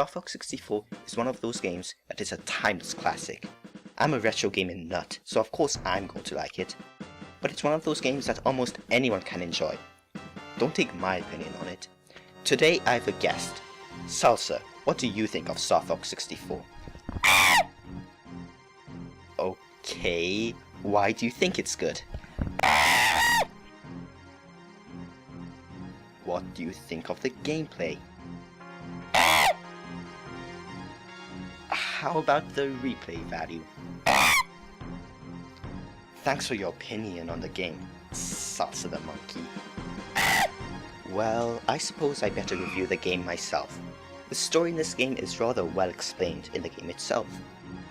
Star Fox 64 is one of those games that is a timeless classic. I'm a retro gaming nut, so of course I'm going to like it. But it's one of those games that almost anyone can enjoy. Don't take my opinion on it. Today I have a guest. Salsa, what do you think of Star Fox 64? Okay, why do you think it's good? What do you think of the gameplay? How about the replay value? Thanks for your opinion on the game, Salsa the monkey. Well, I suppose I better review the game myself. The story in this game is rather well explained in the game itself.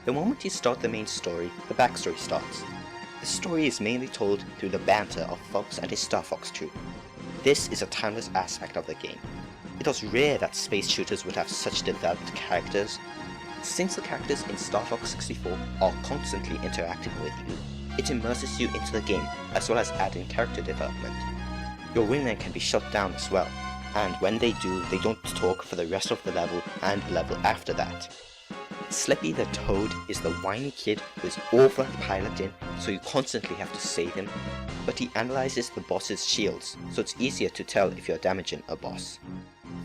The moment you start the main story, the backstory starts. The story is mainly told through the banter of Fox and his Star Fox troop. This is a timeless aspect of the game. It was rare that space shooters would have such developed characters. Since the characters in Star Fox 64 are constantly interacting with you, it immerses you into the game as well as adding character development. Your wingmen can be shot down as well, and when they do, they don't talk for the rest of the level and the level after that. Slippy the Toad is the whiny kid who is awful at piloting, so you constantly have to save him, but he analyzes the boss's shields, so it's easier to tell if you're damaging a boss.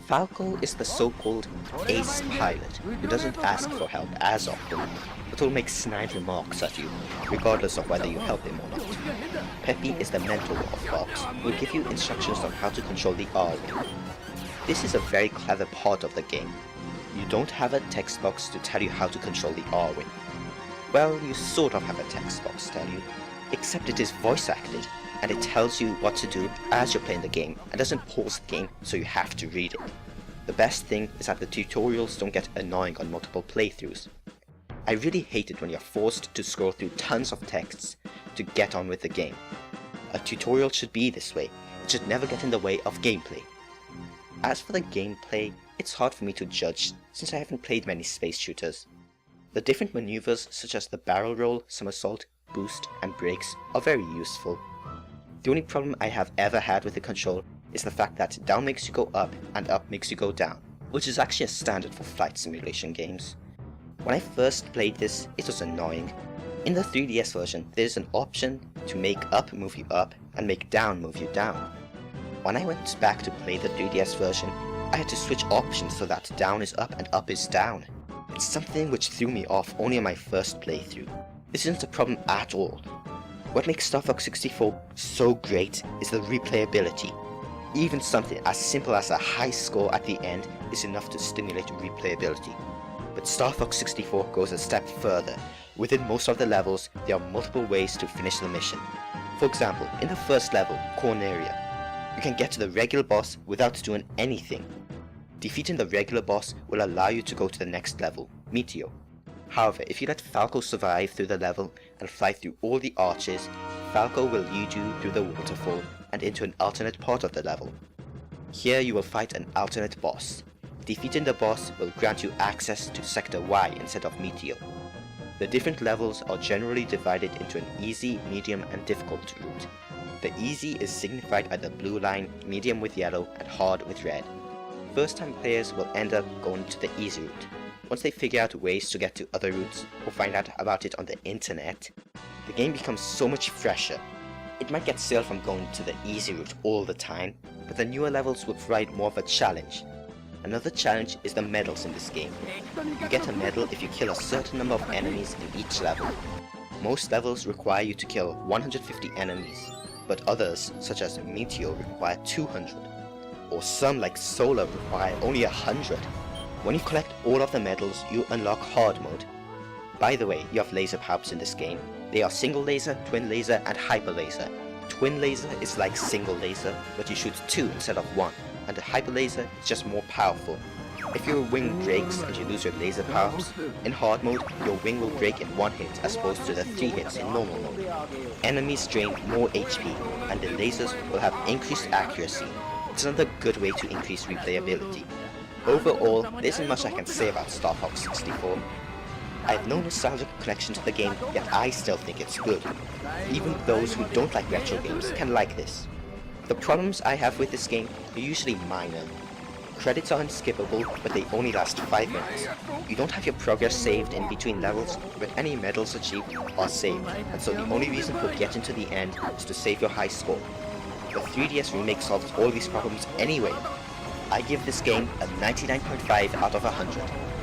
Falco is the so-called ace pilot, who doesn't ask for help as often, but will make snide remarks at you, regardless of whether you help him or not. Peppy is the mentor of Fox, who will give you instructions on how to control the R-Wing. This is a very clever part of the game. You don't have a text box to tell you how to control the R-Wing. Well, you sort of have a text box to tell you, except it is voice acted, and it tells you what to do as you're playing the game and doesn't pause the game so you have to read it. The best thing is that the tutorials don't get annoying on multiple playthroughs. I really hate it when you're forced to scroll through tons of texts to get on with the game. A tutorial should be this way, it should never get in the way of gameplay. As for the gameplay, it's hard for me to judge since I haven't played many space shooters. The different maneuvers such as the barrel roll, somersault, boost and brakes are very useful. The only problem I have ever had with the control is the fact that down makes you go up and up makes you go down, which is actually a standard for flight simulation games. When I first played this, it was annoying. In the 3DS version, there is an option to make up move you up and make down move you down. When I went back to play the 3DS version, I had to switch options so that down is up and up is down. It's something which threw me off only on my first playthrough. This isn't a problem at all. What makes Star Fox 64 so great is the replayability. Even something as simple as a high score at the end is enough to stimulate replayability. But Star Fox 64 goes a step further. Within most of the levels, there are multiple ways to finish the mission. For example, in the first level, Corneria, you can get to the regular boss without doing anything. Defeating the regular boss will allow you to go to the next level, Meteor. However, if you let Falco survive through the level and fly through all the arches, Falco will lead you through the waterfall and into an alternate part of the level. Here you will fight an alternate boss. Defeating the boss will grant you access to Sector Y instead of Meteor. The different levels are generally divided into an easy, medium and difficult route. The easy is signified by the blue line, medium with yellow and hard with red. First time players will end up going to the easy route. Once they figure out ways to get to other routes or find out about it on the internet, the game becomes so much fresher. It might get stale from going to the easy route all the time, but the newer levels will provide more of a challenge. Another challenge is the medals in this game. You get a medal if you kill a certain number of enemies in each level. Most levels require you to kill 150 enemies, but others, such as Meteor, require 200, or some like Solar require only 100. When you collect all of the medals, you unlock hard mode. By the way, you have laser power-ups in this game. They are single laser, twin laser and hyper laser. Twin laser is like single laser, but you shoot 2 instead of 1, and the hyper laser is just more powerful. If your wing breaks and you lose your laser power-ups, in hard mode your wing will break in 1 hit as opposed to the 3 hits in normal mode. Enemies drain more HP, and the lasers will have increased accuracy. It's another good way to increase replayability. Overall, there isn't much I can say about Star Fox 64. I have no nostalgic connection to the game, yet I still think it's good. Even those who don't like retro games can like this. The problems I have with this game are usually minor. Credits are unskippable, but they only last 5 minutes. You don't have your progress saved in between levels, but any medals achieved are saved, and so the only reason for getting to the end is to save your high score. The 3DS remake solves all these problems anyway. I give this game a 99.5 out of 100.